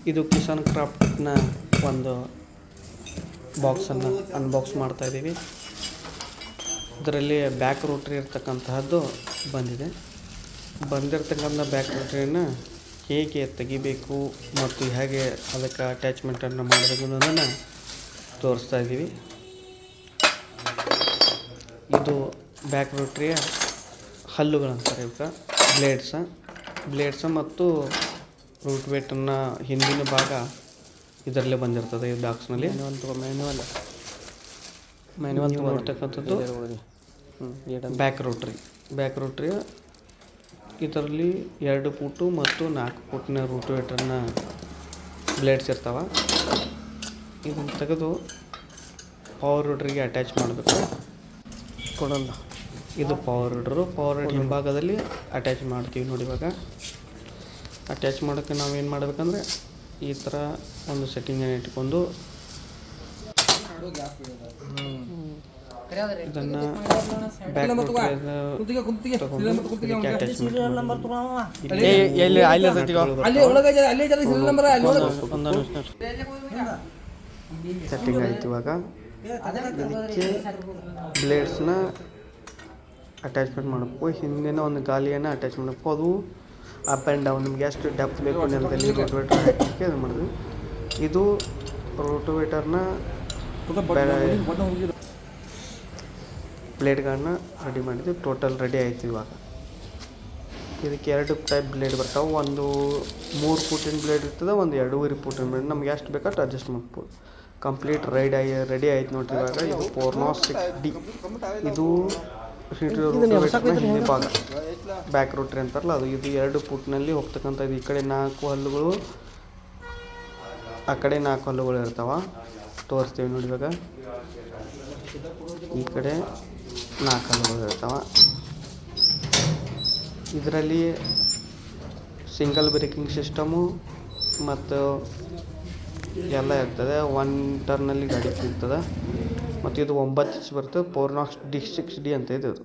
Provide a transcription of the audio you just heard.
ಇದು ಕಿಸಾನ್ ಕ್ರಾಫ್ಟ್ನ ಒಂದು ಬಾಕ್ಸನ್ನು ಅನ್ಬಾಕ್ಸ್ ಮಾಡ್ತಾಯಿದ್ದೀವಿ. ಇದರಲ್ಲಿ ಬ್ಯಾಕ್ ರೋಟ್ರಿ ಇರ್ತಕ್ಕಂತಹದ್ದು ಬಂದಿರತಕ್ಕಂಥ ಬ್ಯಾಕ್ ರೋಟ್ರಿಯನ್ನು ಹೇಗೆ ತೆಗಿಬೇಕು ಮತ್ತು ಹೇಗೆ ಅದಕ್ಕೆ ಅಟ್ಯಾಚ್ಮೆಂಟನ್ನು ಮಾಡಬೇಕು ಅನ್ನೋದನ್ನು ತೋರಿಸ್ತಾ ಇದ್ದೀವಿ. ಇದು ಬ್ಯಾಕ್ ರೋಟ್ರಿಯ ಹಲ್ಲುಗಳಂತಾರೆ ಇವಕ್ಕೆ, ಬ್ಲೇಡ್ಸ ಮತ್ತು ರೂಟ್ ವೇಟನ್ನು ಹಿಂದಿನ ಭಾಗ ಇದರಲ್ಲೇ ಬಂದಿರ್ತದೆ. ಈ ಬಾಕ್ಸ್ನಲ್ಲಿ ಮ್ಯಾನ್ಯುವಲ್ ನೋಡ್ತಕ್ಕಂಥದ್ದು ಬ್ಯಾಕ್ ರೋಟ್ರಿ. ಇದರಲ್ಲಿ 2 ಫೂಟು ಮತ್ತು 4 ಫೂಟಿನ ರೂಟ್ ವೇಟರ್ನ ಬ್ಲೇಡ್ಸ್ ಇರ್ತಾವೆ. ಇದನ್ನು ತೆಗೆದು ಪವರ್ ರೋಟ್ರಿಗೆ ಅಟ್ಯಾಚ್ ಮಾಡಬೇಕು. ಇದು ಪವರ್ ರೋಡ್ ಹಿಂಭಾಗದಲ್ಲಿ ಅಟ್ಯಾಚ್ ಮಾಡ್ತೀವಿ ನೋಡಿ. ಇವಾಗ ಅಟ್ಯಾಚ್ ಮಾಡೋಕ್ಕೆ ನಾವು ಏನು ಮಾಡಬೇಕಂದ್ರೆ ಈ ಥರ ಒಂದು ಸೆಟ್ಟಿಂಗನ್ನು ಇಟ್ಕೊಂಡು ಇದನ್ನು ಬ್ಯಾಕ್ ಸೆಟ್ಟಿಂಗ್ ಆಯ್ತು. ಇವಾಗ ಇದಕ್ಕೆ ಬ್ಲೇಡ್ಸ್ನ ಅಟ್ಯಾಚ್ಮೆಂಟ್ ಮಾಡಬೇಕು. ಹಿಂದಿನ ಒಂದು ಗಾಲಿಯನ್ನು ಅಟ್ಯಾಚ್ ಮಾಡಬೇಕು. ಅದು ಅಪ್ ಆ್ಯಂಡ್ ಡೌನ್ ನಿಮ್ಗೆ ಎಷ್ಟು ಡೆಪ್ತ್ ಬೇಕು ನೆಲದಲ್ಲಿ ರೋಟೋವೇಟರ್ ಹಾಕಲಿಕ್ಕೆ ಅದು ಮಾಡಿದ್ವಿ. ಇದು ರೋಟೋವೇಟರ್ನ ಬ್ಲೇಡ್ಗಳನ್ನ ರೆಡಿ ಮಾಡಿದ್ವಿ. ಟೋಟಲ್ ರೆಡಿ ಆಯಿತು. ಇವಾಗ ಇದಕ್ಕೆ 2 ಟೈಪ್ ಬ್ಲೇಡ್ ಬರ್ತಾವೆ. ಒಂದು 3 ಫೂಟಿನ ಬ್ಲೇಡ್ ಇರ್ತದೆ, ಒಂದು 2.5 ಫೂಟಿನ ಬ್ಲೇಡ್. ನಮ್ಗೆ ಎಷ್ಟು ಬೇಕಾದ್ರೆ ಅಡ್ಜಸ್ಟ್ ಮಾಡ್ಬೋದು. ಕಂಪ್ಲೀಟ್ ರೆಡಿ ಆಯ್ತು ನೋಡ್ರಿ. ಇವಾಗ ಇದು 406D. ಇದು ಹಿಂದೆ ಭಾಗ ಬ್ಯಾಕ್ ರೋಟ್ರಿ ಅಂತಾರಲ್ಲ ಅದು. ಇದು 2 ಫೂಟ್ನಲ್ಲಿ ಹೋಗ್ತಕ್ಕಂಥದ್ದು. ಈ ಕಡೆ 4 ಹಲ್ಲುಗಳು, ಆ ಕಡೆ 4 ಹಲ್ಲುಗಳು ಇರ್ತಾವೆ. ತೋರಿಸ್ತೀವಿ ನೋಡಿ. ಇವಾಗ ಈ ಕಡೆ 4 ಹಲ್ಲುಗಳು ಇರ್ತಾವೆ. ಇದರಲ್ಲಿ ಸಿಂಗಲ್ ಬ್ರೇಕಿಂಗ್ ಸಿಸ್ಟಮು ಮತ್ತು ಎಲ್ಲ ಇರ್ತದೆ. 1 ಟರ್ನಲ್ಲಿ ಗಾಡಿ ಇರ್ತದೆ. ಮತ್ತು ಇದು 9 ಇಂಚ್ ಬರ್ತದೆ. 406D ಅಂತ ಇದೆ ಇದು.